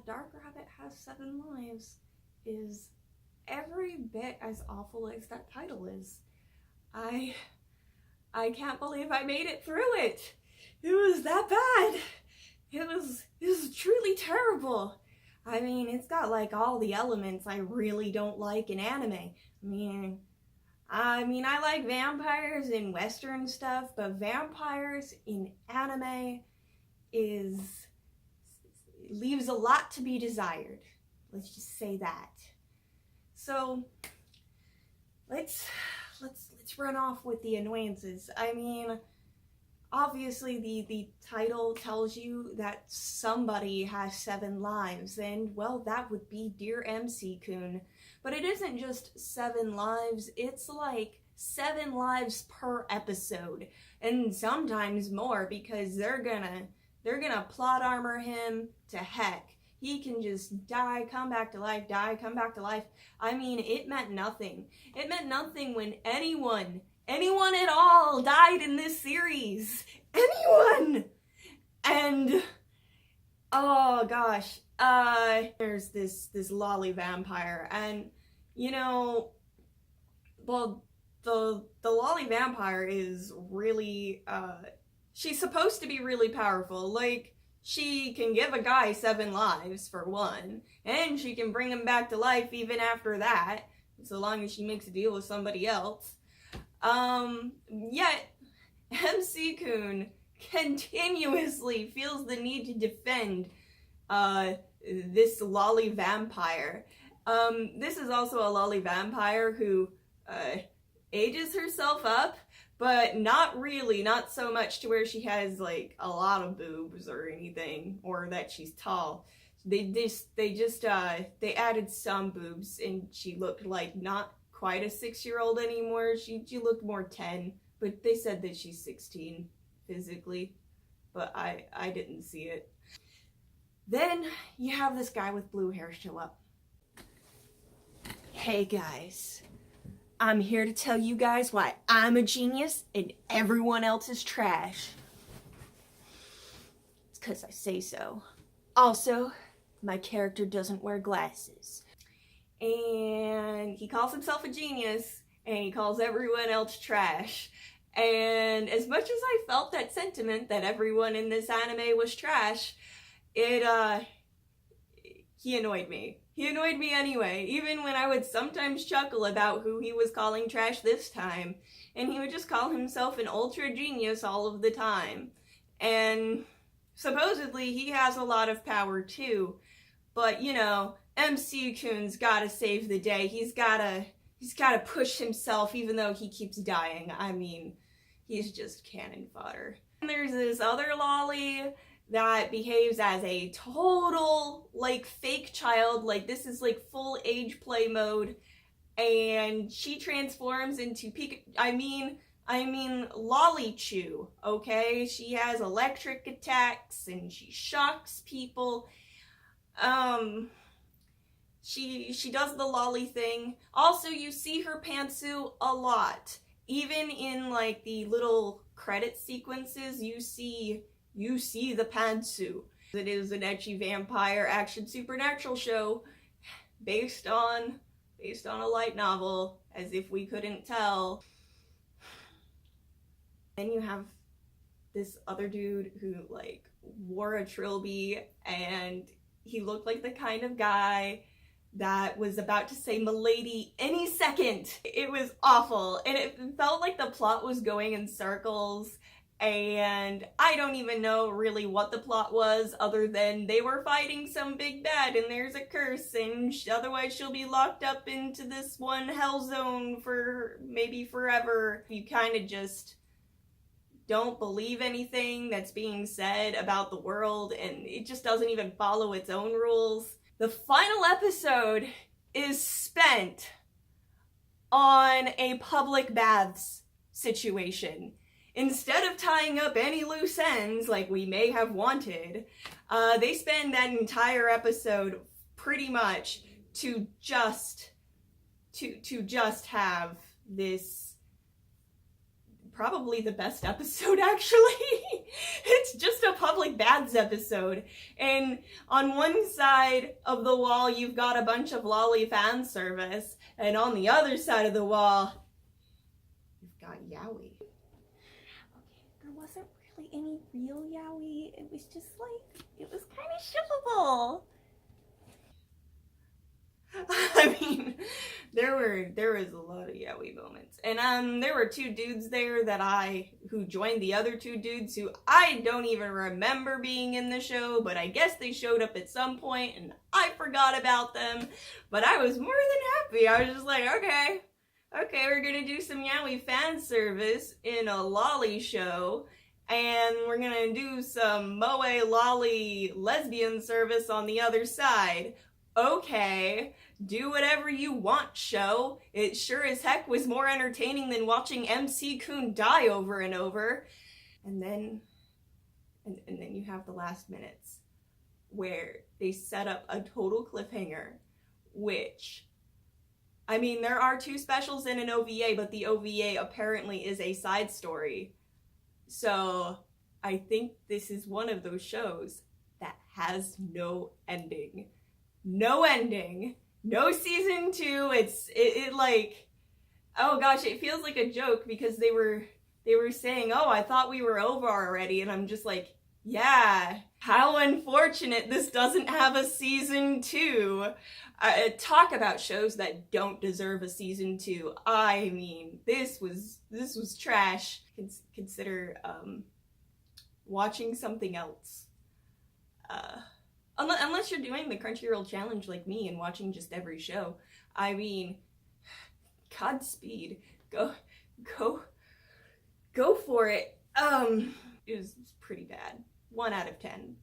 Dark Rabbit Has 7 Lives is every bit as awful as that title is. I can't believe I made it through it. It was that bad. It was truly terrible. I mean, it's got like all the elements I really don't like in anime. I mean, I like vampires in Western stuff, but vampires in anime leaves a lot to be desired. Let's just say that. So let's run off with the annoyances. I mean, obviously the title tells you that somebody has 7 lives, and well, that would be Dear MC-kun. But it isn't just 7 lives, it's like 7 lives per episode, and sometimes more, because they're gonna plot armor him to heck. He can just die, come back to life, die, come back to life. I mean, it meant nothing. It meant nothing when anyone at all died in this series. Anyone! And, oh gosh, there's this Lotta Vampire, and, you know, well, the Lotta Vampire is really, she's supposed to be really powerful. Like, she can give a guy 7 lives, for one, and she can bring him back to life even after that, so long as she makes a deal with somebody else. Yet, MC-kun continuously feels the need to defend, this Lotta Vampire. This is also a Lotta Vampire who, ages herself up, but not really, not so much to where she has, like, a lot of boobs or anything, or that she's tall. They added some boobs, and she looked like not quite a 6-year-old anymore. She looked more 10, but they said that she's 16 physically, but I didn't see it. Then you have this guy with blue hair show up. Hey guys, I'm here to tell you guys why I'm a genius and everyone else is trash. It's 'cause I say so. Also, my character doesn't wear glasses. And he calls himself a genius, and he calls everyone else trash. And as much as I felt that sentiment that everyone in this anime was trash, he annoyed me. He annoyed me anyway, even when I would sometimes chuckle about who he was calling trash this time. And he would just call himself an ultra genius all of the time. And supposedly he has a lot of power too. But, you know, MC-kun's gotta save the day. He's gotta push himself even though he keeps dying. I mean, he's just cannon fodder. And there's this other lolly that behaves as a total, like, fake child. Like, this is, like, full age play mode. And she transforms into Lolly Chew, okay? She has electric attacks, and she shocks people. She does the lolly thing. Also, you see her pantsuit a lot. Even in, like, the little credit sequences, you see the pantsuit. It is an ecchi vampire action supernatural show based on a light novel, as if we couldn't tell. Then you have this other dude who, like, wore a trilby, and he looked like the kind of guy that was about to say "milady" any second. It was awful, and it felt like the plot was going in circles, and I don't even know really what the plot was, other than they were fighting some big bad, and there's a curse, and otherwise she'll be locked up into this one hell zone for maybe forever. You kind of just don't believe anything that's being said about the world, and it just doesn't even follow its own rules. The final episode is spent on a public baths situation. Instead of tying up any loose ends like we may have wanted, they spend that entire episode pretty much to just have this probably the best episode, actually. It's just a public baths episode. And on one side of the wall, you've got a bunch of lolly fan service. And on the other side of the wall, you've got yaoi. Okay, there wasn't really any real yaoi. It was just like, it was kind of shippable. I mean, there was a lot of yaoi moments, and there were two dudes there who joined the other two dudes who I don't even remember being in the show, but I guess they showed up at some point, and I forgot about them. But I was more than happy. I was just like, okay, we're gonna do some yaoi fan service in a lolly show, and we're gonna do some moe lolly lesbian service on the other side. Okay, do whatever you want, show. It sure as heck was more entertaining than watching MC-kun die over and over. And then you have the last minutes where they set up a total cliffhanger, which, I mean, there are two specials in an OVA, but the OVA apparently is a side story. So I think this is one of those shows that has no ending. No ending. No season 2. It like, oh gosh, it feels like a joke because they were saying, oh, I thought we were over already, and I'm just like, yeah, how unfortunate this doesn't have a season 2. Talk about shows that don't deserve a season 2. I mean, this was trash. Consider watching something else. Unless you're doing the Crunchyroll challenge like me and watching just every show. I mean, Godspeed. Go for it. It was pretty bad. 1 out of 10.